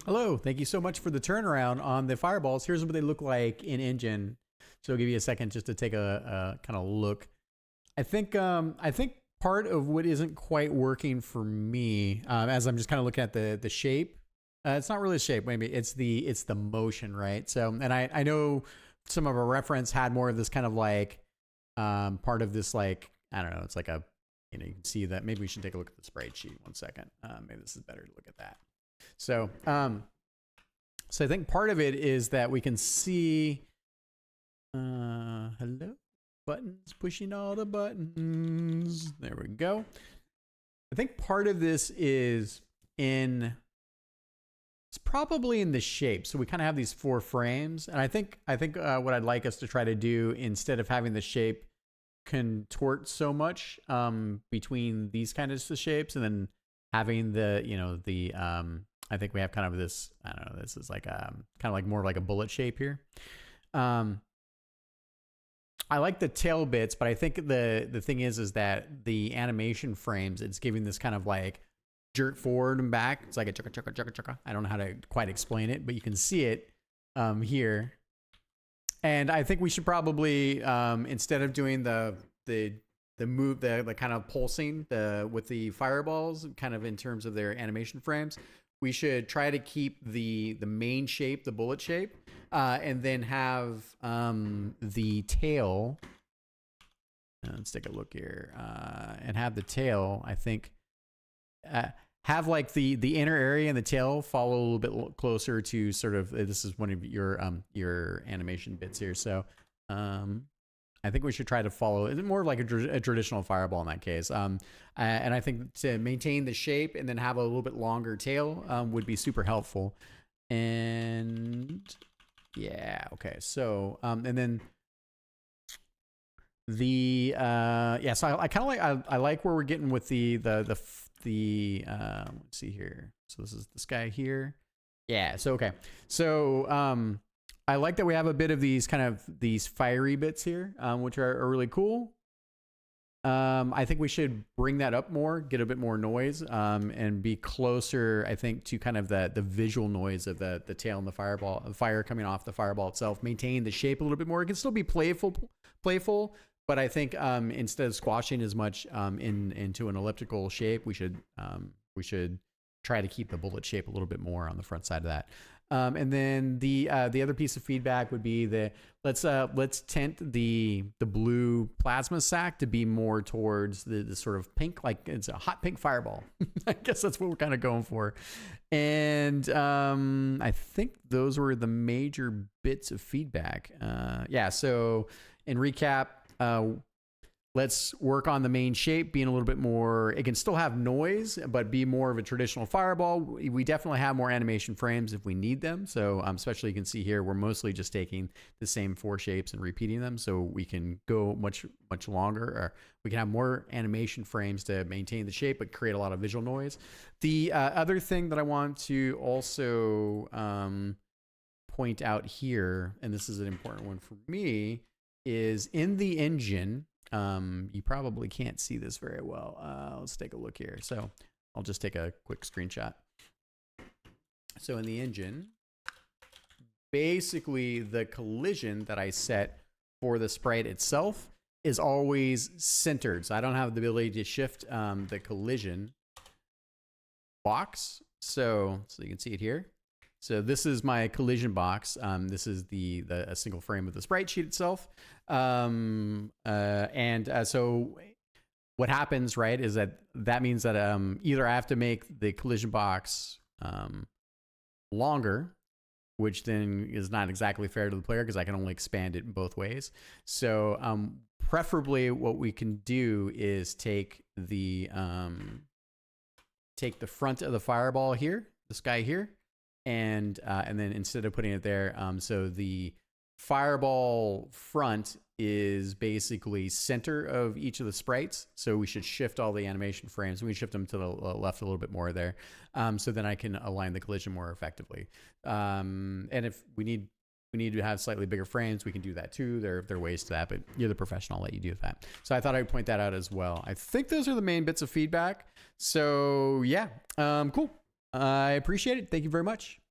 Hello, thank you so much for the turnaround on the fireballs. Here's what they look like in engine. So I'll give you a second just to take a kind of look. I think part of what isn't quite working for me, as I'm just kind of looking at the shape, it's not really a shape. Maybe it's the motion, right? So, and I know some of our reference had more of this kind of like part of this, like, I don't know. It's like a, you know, you can see that. Maybe we should take a look at the sprite sheet. One second. Maybe this is better to look at that. So, so I think part of it is that we can see, hello, buttons, pushing all the buttons. There we go. I think part of this is it's probably in the shape. So we kind of have these 4 frames. And I think what I'd like us to try to do, instead of having the shape contort so much between these kinds of shapes, and then having the, you know, the, I think we have kind of this, I don't know, this is like kind of like more like a bullet shape here. I like the tail bits, but I think the thing is that the animation frames, it's giving this kind of like jerk forward and back. It's like a chugga chugga chugga chugga. I don't know how to quite explain it, but you can see it here. And I think we should probably, instead of doing the move, the kind of pulsing with the fireballs, kind of in terms of their animation frames, we should try to keep the main shape, the bullet shape, and then have the tail. Let's take a look here, and have the tail, I think, have like the inner area and the tail follow a little bit closer to sort of, this is one of your animation bits here. So I think we should try to follow it more like a traditional fireball in that case. And I think to maintain the shape and then have a little bit longer tail would be super helpful. And yeah, okay. So, and then the, yeah, so I kind of like, I like where we're getting with the let's see here. So this is this guy here. Yeah. So, okay. So, I like that we have a bit of these kind of these fiery bits here, which are really cool. I think we should bring that up more, get a bit more noise, and be closer, I think, to kind of the visual noise of the tail and the fireball, the fire coming off the fireball itself. Maintain the shape a little bit more. It can still be playful, but I think instead of squashing as much into an elliptical shape, we should try to keep the bullet shape a little bit more on the front side of that. And then the other piece of feedback would be that let's tint the blue plasma sac to be more towards the sort of pink, like it's a hot pink fireball. I guess that's what we're kind of going for. And I think those were the major bits of feedback. Yeah. So in recap, let's work on the main shape being a little bit more, it can still have noise, but be more of a traditional fireball. We definitely have more animation frames if we need them. So especially you can see here, we're mostly just taking the same 4 shapes and repeating them. So we can go much longer, or we can have more animation frames to maintain the shape, but create a lot of visual noise. The other thing that I want to also point out here, and this is an important one for me, is in the engine, you probably can't see this very well. Let's take a look here. So I'll just take a quick screenshot. So in the engine, basically the collision that I set for the sprite itself is always centered. So I don't have the ability to shift the collision box. So you can see it here. So this is my collision box. This is a single frame of the sprite sheet itself. So what happens, right, is that means that either I have to make the collision box longer, which then is not exactly fair to the player because I can only expand it in both ways. So preferably what we can do is take the front of the fireball here, this guy here, and then instead of putting it there, so the fireball front is basically center of each of the sprites. So we should shift all the animation frames. We shift them to the left a little bit more there. So then I can align the collision more effectively. And if we need to have slightly bigger frames, we can do that too. There are ways to that, but you're the professional, I'll let you do that. So I thought I'd point that out as well. I think those are the main bits of feedback. So yeah, cool. I appreciate it. Thank you very much.